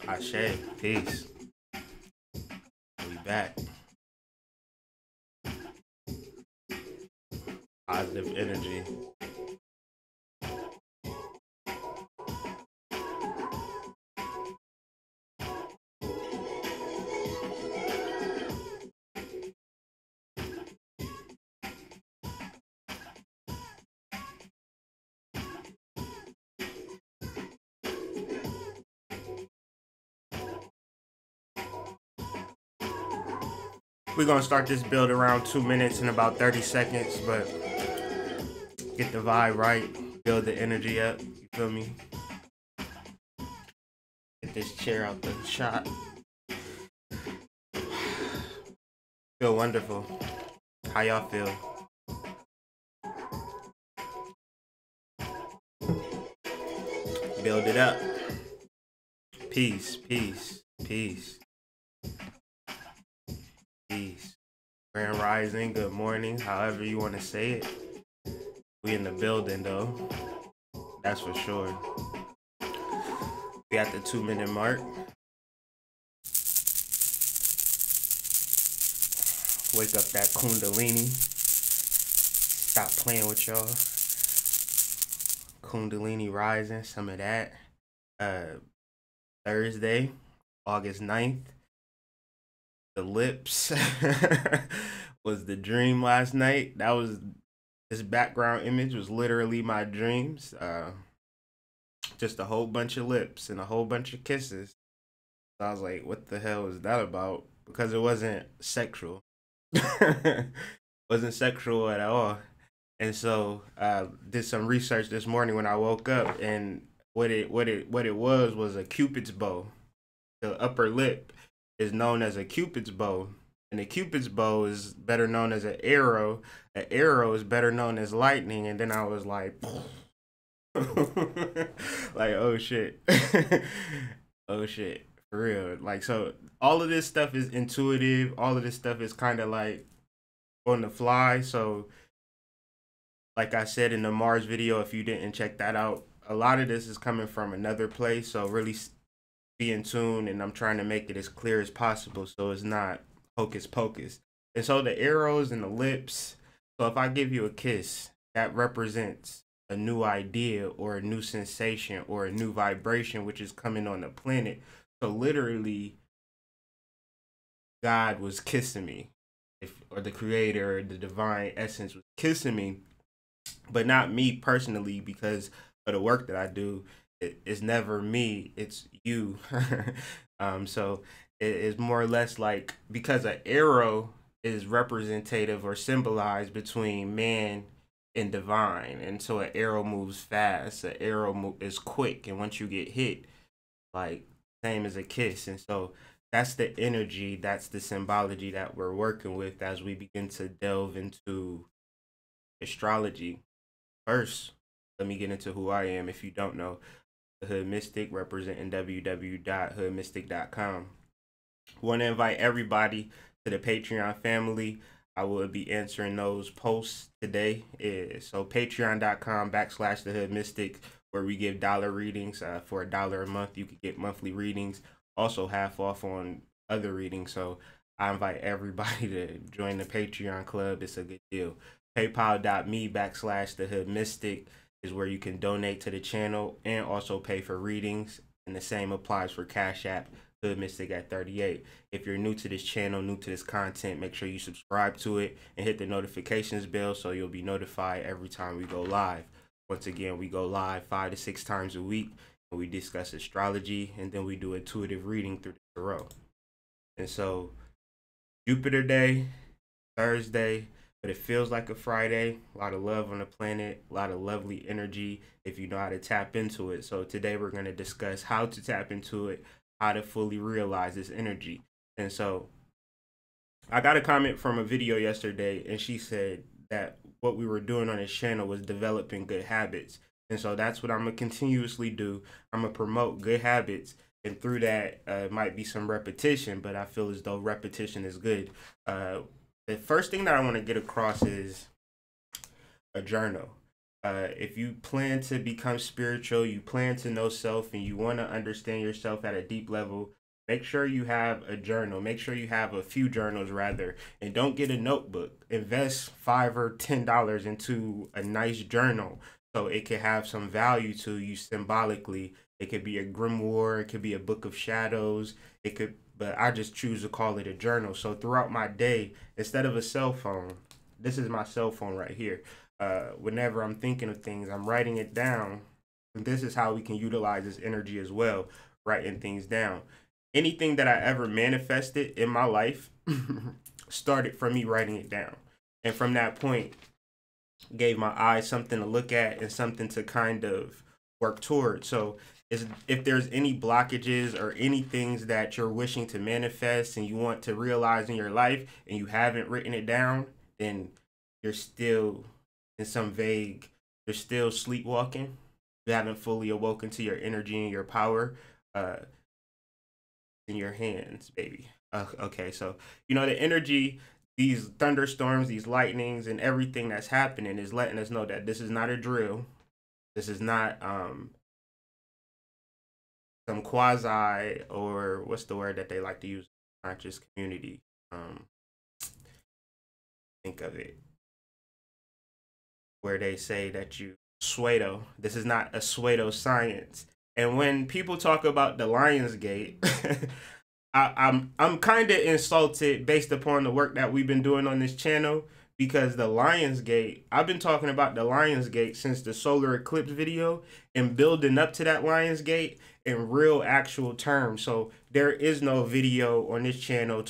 Ashe, peace. We back. Positive energy. We're gonna start this build around 2 minutes and about 30 seconds, but get the vibe right, build the energy up, you feel me? Get this chair out the shot. Feel wonderful. How y'all feel? Build it up. Peace, peace, peace. Peace. Grand rising, good morning, however you want to say it. We in the building though. That's for sure. We at the 2 minute mark. Wake up that Kundalini. Stop playing with y'all. Kundalini rising, some of that. Thursday, August 9th. The lips was the dream last night. That was, this background image was literally my dreams. Just a whole bunch of lips and a whole bunch of kisses. So I was like, what the hell is that about? Because it wasn't sexual. Wasn't sexual at all. And so did some research this morning when I woke up, and what it was a Cupid's bow. The upper lip is known as a Cupid's bow, and the Cupid's bow is better known as an arrow. An arrow is better known as lightning. And then I was like, like, oh shit. Oh shit, for real. Like, so all of this stuff is intuitive. All of this stuff is kind of like on the fly. So like I said in the Mars video, if you didn't check that out, a lot of this is coming from another place. So really be in tune, and I'm trying to make it as clear as possible so it's not hocus pocus. And so the arrows and the lips, so if I give you a kiss, that represents a new idea or a new sensation or a new vibration which is coming on the planet. So literally God was kissing me, or the creator or the divine essence was kissing me, but not me personally, because of the work that I do. It's never me, it's you. So it's more or less like, because an arrow is representative or symbolized between man and divine, and so an arrow moves fast, an arrow is quick, and once you get hit, like same as a kiss. And so that's the energy, that's the symbology that we're working with as we begin to delve into astrology. First, let me get into who I am if you don't know. The Hood Mystic, representing www.hoodmystic.com. Want to invite everybody to the Patreon family. I will be answering those posts today. So patreon.com/TheHoodMystic, where we give dollar readings. For $1 a month, you can get monthly readings. Also half off on other readings. So I invite everybody to join the Patreon club. It's a good deal. PayPal.me/TheHoodMystic is where you can donate to the channel and also pay for readings. And the same applies for Cash App, Hoodmystic at 38. If you're new to this channel, new to this content, make sure you subscribe to it and hit the notifications bell so you'll be notified every time we go live. Once again, we go live 5 to 6 times a week, and we discuss astrology, and then we do intuitive reading through the tarot. And so Jupiter Day, Thursday, but it feels like a Friday. A lot of love on the planet, a lot of lovely energy if you know how to tap into it. So today we're going to discuss how to tap into it, how to fully realize this energy. And so I got a comment from a video yesterday, and she said that what we were doing on this channel was developing good habits. And so that's what I'm going to continuously do. I'm going to promote good habits, and through that it might be some repetition, but I feel as though repetition is good. The first thing that I want to get across is a journal. If you plan to become spiritual, you plan to know self, and you want to understand yourself at a deep level, make sure you have a journal. Make sure you have a few journals rather, and don't get a notebook. Invest $5 or $10 into a nice journal so it can have some value to you symbolically. It could be a grimoire, it could be a book of shadows, it could, but I just choose to call it a journal. So throughout my day, instead of a cell phone, this is my cell phone right here. Whenever I'm thinking of things, I'm writing it down. And this is how we can utilize this energy as well, writing things down. Anything that I ever manifested in my life started from me writing it down. And from that point, gave my eyes something to look at and something to kind of work toward. So if there's any blockages or any things that you're wishing to manifest and you want to realize in your life and you haven't written it down, then you're still in some vague, you're still sleepwalking. You haven't fully awoken to your energy and your power in your hands, baby. Okay, so the energy, these thunderstorms, these lightnings, and everything that's happening is letting us know that this is not a drill. This is not some quasi, or what's the word that they like to use, conscious community. Think of it where they say that you pseudo. This is not a pseudo science. And when people talk about the Lion's Gate, I'm kind of insulted based upon the work that we've been doing on this channel, because the Lion's Gate, I've been talking about the Lion's Gate since the solar eclipse video and building up to that Lion's Gate in real actual terms. So there is no video on this channel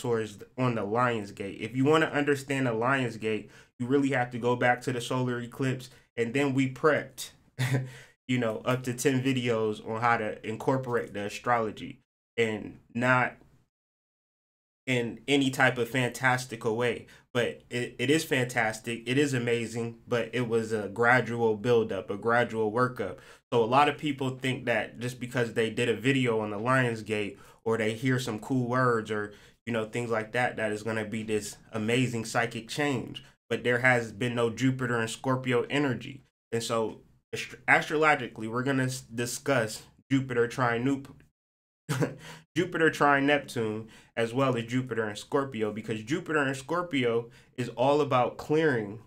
on the Lion's Gate. If you want to understand the Lion's Gate, you really have to go back to the solar eclipse, and then we prepped up to 10 videos on how to incorporate the astrology, and not in any type of fantastical way. But it is fantastic, it is amazing, but it was a gradual buildup, a gradual workup. So a lot of people think that just because they did a video on the Lion's Gate, or they hear some cool words, or things like that, that is going to be this amazing psychic change. But there has been no Jupiter and Scorpio energy. And so astrologically, we're going to discuss Jupiter trine Jupiter trine Neptune, as well as Jupiter and Scorpio, because Jupiter and Scorpio is all about clearing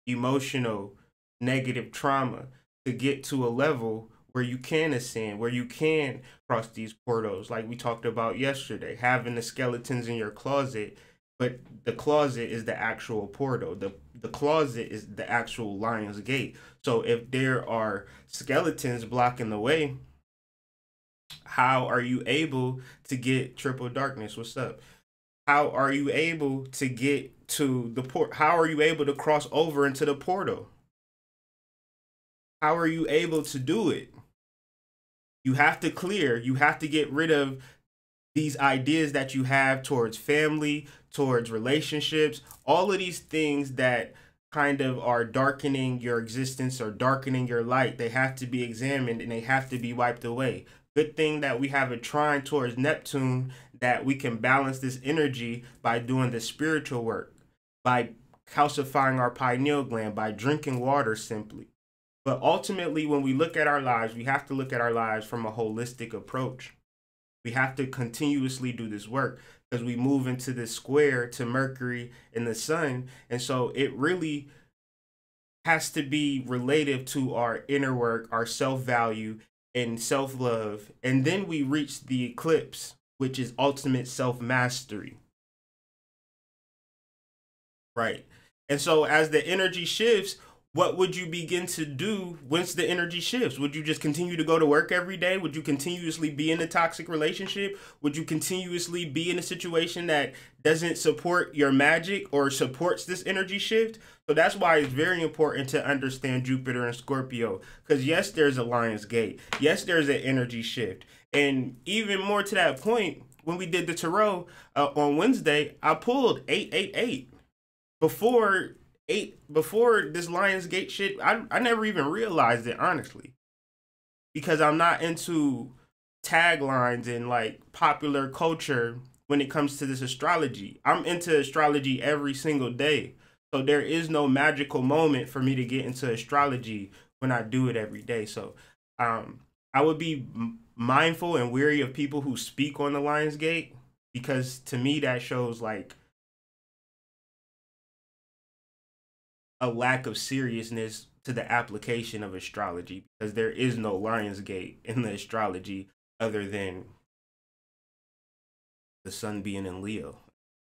emotional negative trauma to get to a level where you can ascend, where you can cross these portals, like we talked about yesterday, having the skeletons in your closet. But the closet is the actual portal. The closet is the actual Lion's Gate. So if there are skeletons blocking the way, how are you able to get triple darkness? What's up? How are you able to get to the port? How are you able to cross over into the portal? How are you able to do it? You have to clear, you have to get rid of these ideas that you have towards family, towards relationships, all of these things that kind of are darkening your existence or darkening your light. They have to be examined and they have to be wiped away. Good thing that we have a trine towards Neptune, that we can balance this energy by doing the spiritual work, by calcifying our pineal gland, by drinking water simply. But ultimately, when we look at our lives, we have to look at our lives from a holistic approach. We have to continuously do this work, because we move into this square to Mercury and the sun. And so it really has to be relative to our inner work, our self-value and self-love. And then we reach the eclipse, which is ultimate self-mastery. Right. And so as the energy shifts, what would you begin to do once the energy shifts? Would you just continue to go to work every day? Would you continuously be in a toxic relationship? Would you continuously be in a situation that doesn't support your magic or supports this energy shift? So that's why it's very important to understand Jupiter and Scorpio, because yes, there's a Lion's Gate. Yes, there's an energy shift. And even more to that point, when we did the tarot on Wednesday, I pulled 888. Before this Lion's Gate shit, I never even realized it, honestly, because I'm not into taglines and like popular culture when it comes to this astrology. I'm into astrology every single day. So there is no magical moment for me to get into astrology when I do it every day. So I would be mindful and weary of people who speak on the Lions Gate, because to me that shows like a lack of seriousness to the application of astrology, because there is no Lions Gate in the astrology other than the sun being in Leo.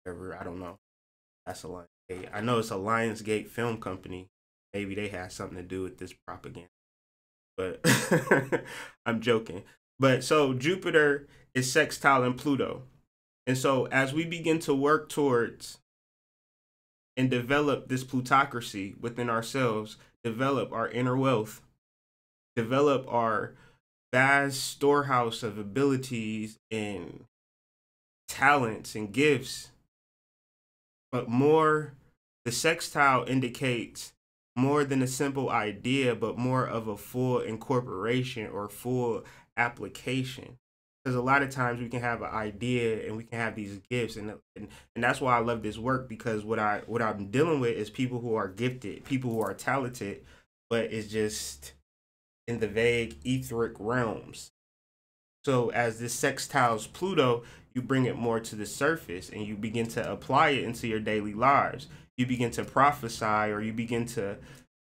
I don't know. That's a Lionsgate. I know it's a Lionsgate film company. Maybe they had something to do with this propaganda, but I'm joking. But so Jupiter is sextile in Pluto. And so as we begin to work towards and develop this plutocracy within ourselves, develop our inner wealth, develop our vast storehouse of abilities and talents and gifts, but more, the sextile indicates more than a simple idea, but more of a full incorporation or full application. Because a lot of times we can have an idea and we can have these gifts, and that's why I love this work, because what I'm dealing with is people who are gifted, people who are talented, but it's just in the vague etheric realms. So as this sextiles Pluto, you bring it more to the surface and you begin to apply it into your daily lives. You begin to prophesy, or you begin to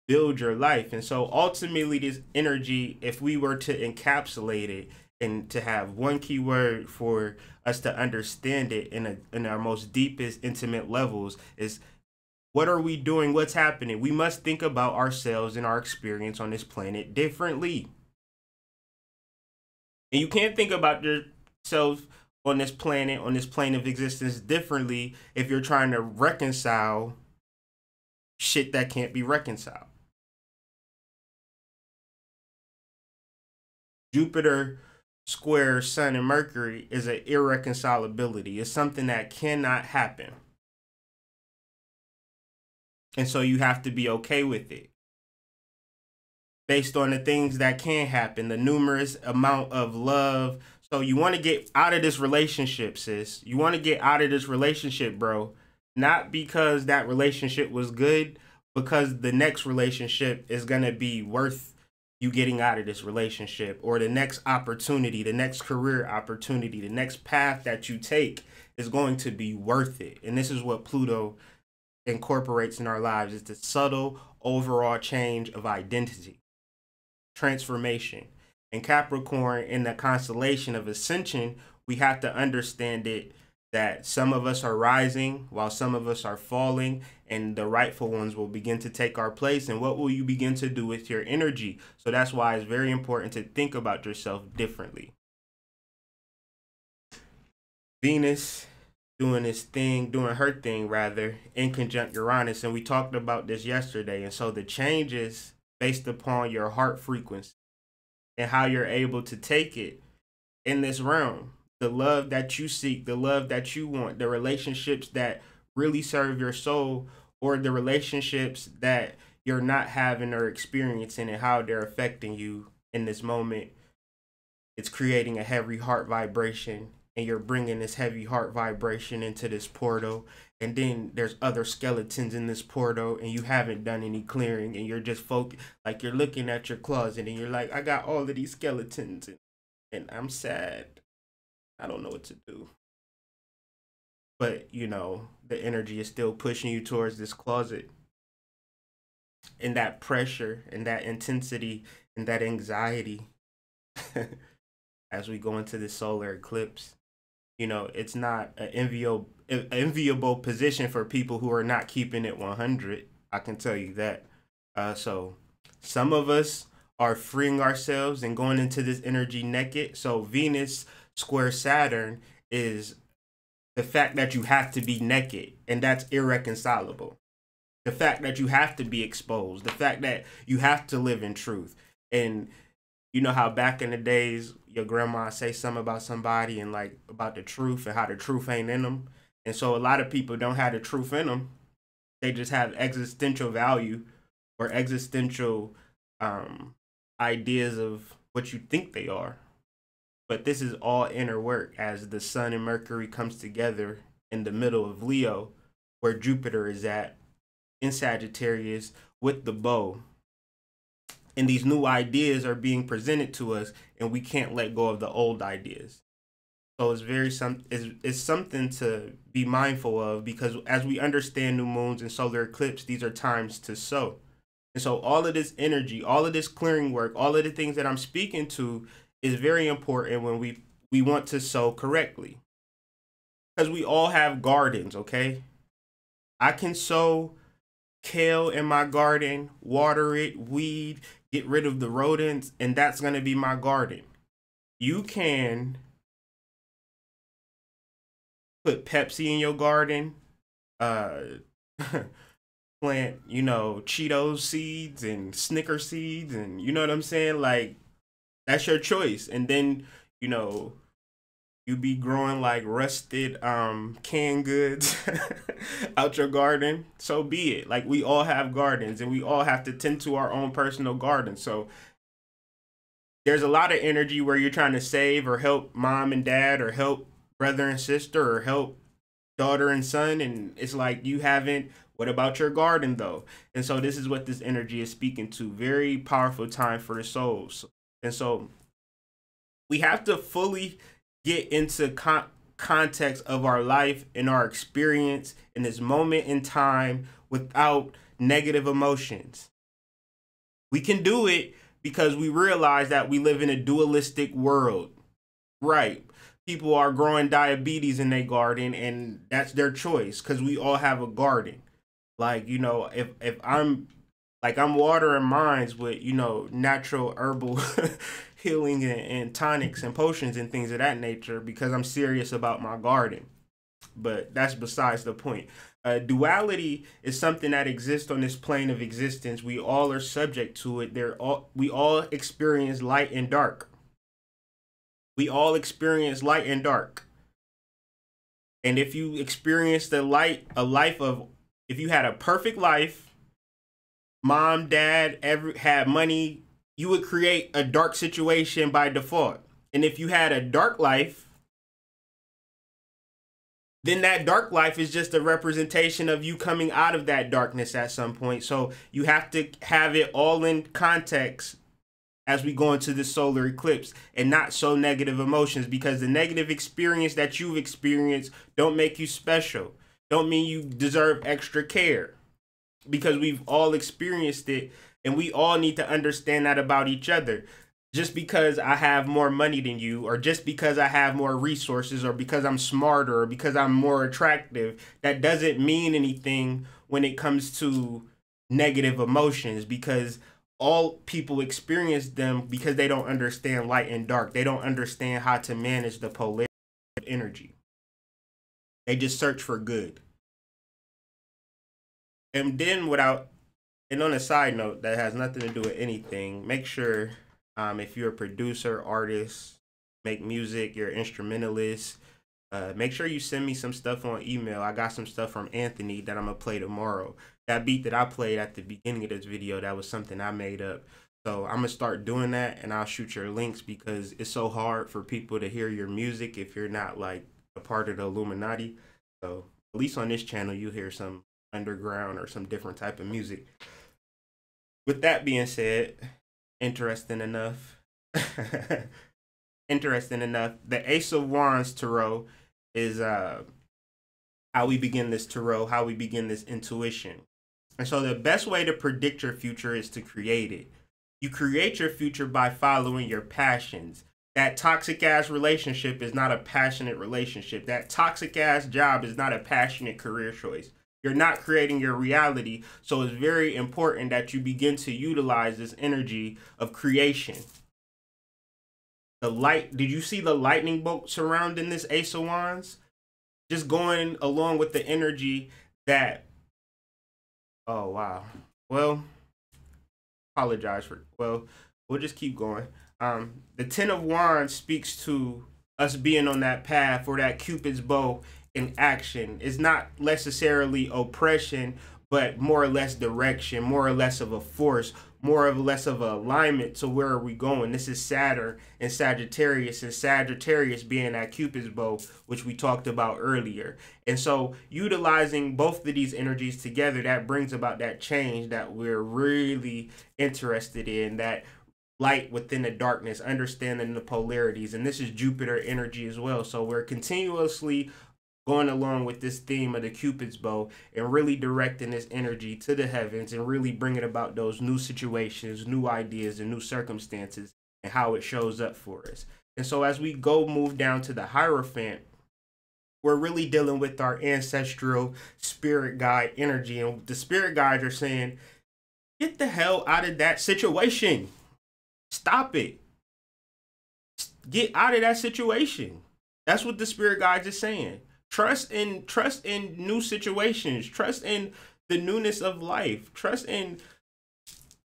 build your life. And so ultimately this energy, if we were to encapsulate it and to have one key word for us to understand it in our most deepest intimate levels, is what are we doing? What's happening? We must think about ourselves and our experience on this planet differently. And you can't think about yourself on this planet, on this plane of existence differently if you're trying to reconcile shit that can't be reconciled. Jupiter square Sun and Mercury is an irreconcilability. It's something that cannot happen. And so you have to be okay with it, based on the things that can happen, the numerous amount of love. So you want to get out of this relationship, sis. You want to get out of this relationship, bro. Not because that relationship was good, because the next relationship is going to be worth you getting out of this relationship, or the next opportunity, the next career opportunity, the next path that you take is going to be worth it. And this is what Pluto incorporates in our lives. It's the subtle overall change of identity, transformation. And Capricorn, in the constellation of ascension, we have to understand it, that some of us are rising while some of us are falling, and the rightful ones will begin to take our place. And what will you begin to do with your energy? So that's why it's very important to think about yourself differently. Venus doing her thing rather, in conjunct Uranus, and we talked about this yesterday. And so the changes based upon your heart frequency and how you're able to take it in this realm, the love that you seek, the love that you want, the relationships that really serve your soul, or the relationships that you're not having or experiencing, and how they're affecting you in this moment. It's creating a heavy heart vibration, and you're bringing this heavy heart vibration into this portal. And then there's other skeletons in this portal, and you haven't done any clearing, and you're just focused, like you're looking at your closet and you're like, I got all of these skeletons, and I'm sad. I don't know what to do. But, you know, the energy is still pushing you towards this closet. And that pressure and that intensity and that anxiety as we go into this solar eclipse, you know, it's not an enviable position for people who are not keeping it 100. I can tell you that. So some of us are freeing ourselves and going into this energy naked. So Venus square Saturn is the fact that you have to be naked, and that's irreconcilable. The fact that you have to be exposed, the fact that you have to live in truth. And you know how back in the days, your grandma say something about somebody and like about the truth, and how the truth ain't in them. And so a lot of people don't have the truth in them. They just have existential value or existential ideas of what you think they are. But this is all inner work, as the Sun and Mercury comes together in the middle of Leo, where Jupiter is at, in Sagittarius with the bow. And these new ideas are being presented to us, and we can't let go of the old ideas. So it's something to be mindful of, because as we understand new moons and solar eclipse, these are times to sow. And so all of this energy, all of this clearing work, all of the things that I'm speaking to is very important when we want to sow correctly. Because we all have gardens, okay? I can sow kale in my garden, water it, weed, get rid of the rodents, and that's going to be my garden. You can put Pepsi in your garden, plant, Cheetos seeds and Snicker seeds, and you know what I'm saying? Like, that's your choice. And then, you be growing like rusted canned goods out your garden. So be it. Like, we all have gardens, and we all have to tend to our own personal garden. So there's a lot of energy where you're trying to save or help mom and dad, or help brother and sister, or help daughter and son, and it's like you haven't. What about your garden though? And so this is what this energy is speaking to. Very powerful time for the souls. And so we have to fully get into context of our life and our experience in this moment in time without negative emotions. We can do it because we realize that we live in a dualistic world, right? People are growing diabetes in their garden, and that's their choice, because we all have a garden. Like, if I'm watering mines with, natural herbal healing and tonics and potions and things of that nature, because I'm serious about my garden. But that's besides the point. Duality is something that exists on this plane of existence. We all are subject to it. We all experience light and dark. We all experience light and dark. And if you experience if you had a perfect life, mom, dad, had money, you would create a dark situation by default. And if you had a dark life, then that dark life is just a representation of you coming out of that darkness at some point. So you have to have it all in context as we go into this solar eclipse, and not so negative emotions, because the negative experience that you've experienced don't make you special. Don't mean you deserve extra care, because we've all experienced it, and we all need to understand that about each other. Just because I have more money than you, or just because I have more resources, or because I'm smarter, or because I'm more attractive, that doesn't mean anything when it comes to negative emotions, because all people experience them because they don't understand light and dark. They don't understand how to manage the polarity of energy. They just search for good. And then and on a side note that has nothing to do with anything, make sure if you're a producer, artist, make music, you're an instrumentalist, make sure you send me some stuff on email. I got some stuff from Anthony that I'm going to play tomorrow. That beat that I played at the beginning of this video, that was something I made up. So I'm going to start doing that, and I'll shoot your links, because it's so hard for people to hear your music if you're not like a part of the Illuminati. So at least on this channel, you hear some underground or some different type of music. With that being said, interesting enough, the Ace of Wands Tarot is how we begin this tarot, how we begin this intuition. And so the best way to predict your future is to create it. You create your future by following your passions. That toxic ass relationship is not a passionate relationship. That toxic ass job is not a passionate career choice. You're not creating your reality. So it's very important that you begin to utilize this energy of creation. The light, did you see the lightning bolt surrounding this Ace of Wands? Just going along with the energy that, oh wow. Well, we'll just keep going. The Ten of Wands speaks to us being on that path for that Cupid's bow in action. It's not necessarily oppression, but more or less direction, more or less of a force, more or less of a alignment to where are we going. This is Saturn and Sagittarius being at Cupid's bow, which we talked about earlier. And so utilizing both of these energies together, that brings about that change that we're really interested in, that light within the darkness, understanding the polarities. And this is Jupiter energy as well. So we're continuously going along with this theme of the Cupid's bow and really directing this energy to the heavens and really bringing about those new situations, new ideas, and new circumstances and how it shows up for us. And so as we go move down to the Hierophant, we're really dealing with our ancestral spirit guide energy. And the spirit guides are saying, get the hell out of that situation. Stop it. Get out of that situation. That's what the spirit guides are saying. Trust in new situations. Trust in the newness of life. Trust in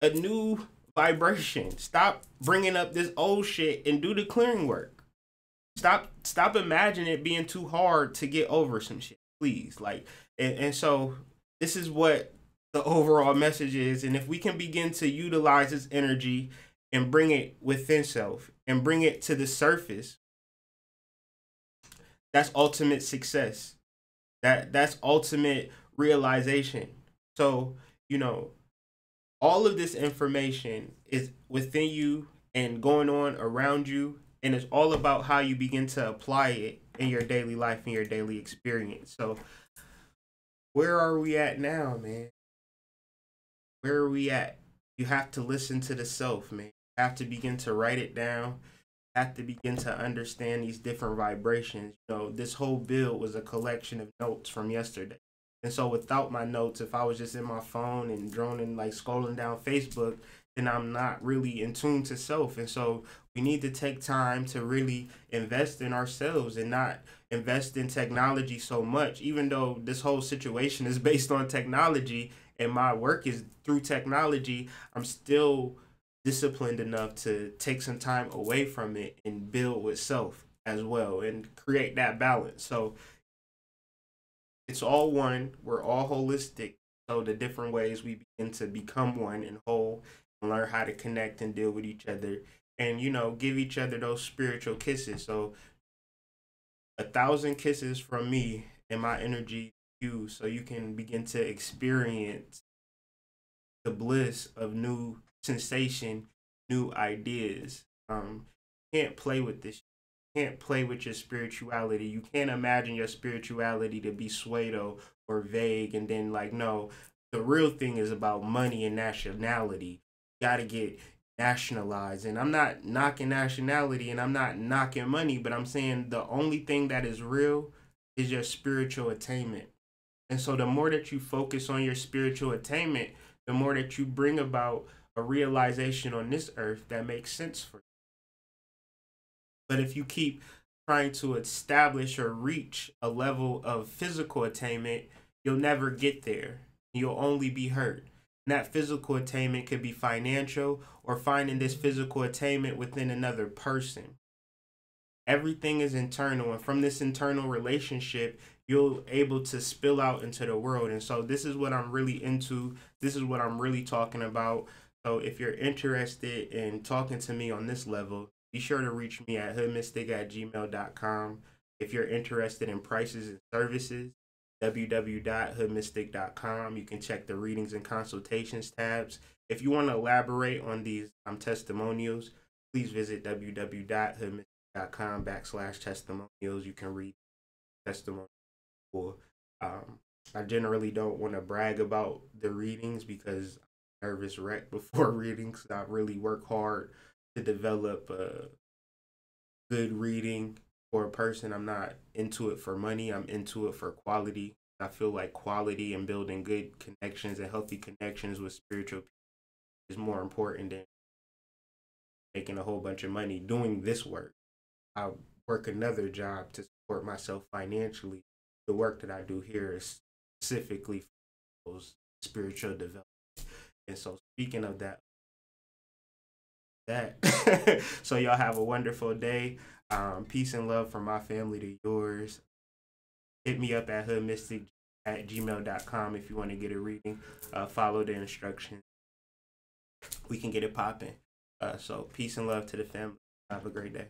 a new vibration. Stop bringing up this old shit and do the clearing work. Stop imagining it being too hard to get over some shit, please. Like, and so this is what the overall message is. And if we can begin to utilize this energy and bring it within self and bring it to the surface, that's ultimate success. That's ultimate realization. So, you know, all of this information is within you and going on around you, and it's all about how you begin to apply it in your daily life and your daily experience. So, where are we at now, man? Where are we at? You have to listen to the self, man. You have to begin to write it down. Have to begin to understand these different vibrations. You know, this whole build was a collection of notes from yesterday. And so without my notes, if I was just in my phone and droning, like scrolling down Facebook, then I'm not really in tune to self. And so we need to take time to really invest in ourselves and not invest in technology so much, even though this whole situation is based on technology and my work is through technology. I'm still disciplined enough to take some time away from it and build with self as well and create that balance. So it's all one. We're all holistic. So the different ways we begin to become one and whole and learn how to connect and deal with each other and, you know, give each other those spiritual kisses. So 1,000 kisses from me and my energy to you, so you can begin to experience the bliss of new sensation, new ideas. Can't play with this. Can't play with your spirituality. You can't imagine your spirituality to be pseudo or vague and then like, no, the real thing is about money and nationality. You gotta get nationalized. And I'm not knocking nationality and I'm not knocking money, but I'm saying the only thing that is real is your spiritual attainment. And so the more that you focus on your spiritual attainment, the more that you bring about a realization on this earth that makes sense for you. But if you keep trying to establish or reach a level of physical attainment, you'll never get there. You'll only be hurt. And that physical attainment could be financial or finding this physical attainment within another person. Everything is internal, and from this internal relationship, you're able to spill out into the world. And so this is what I'm really into. This is what I'm really talking about. So if you're interested in talking to me on this level, be sure to reach me at hoodmystic@gmail.com. If you're interested in prices and services, www.hoodmystic.com. You can check the readings and consultations tabs. If you want to elaborate on these testimonials, please visit www.hoodmystic.com/testimonials. You can read testimonials. I generally don't want to brag about the readings because I'm nervous wreck before readings. I really work hard to develop a good reading for a person. I'm not into it for money. I'm into it for quality. I feel like quality and building good connections and healthy connections with spiritual people is more important than making a whole bunch of money doing this work. I work another job to support myself financially. The work that I do here is specifically for those spiritual development. And so speaking of that, so y'all have a wonderful day. Peace and love from my family to yours. Hit me up at Hoodmystic @gmail.com if you want to get a reading. Follow the instructions. We can get it popping. So peace and love to the family. Have a great day.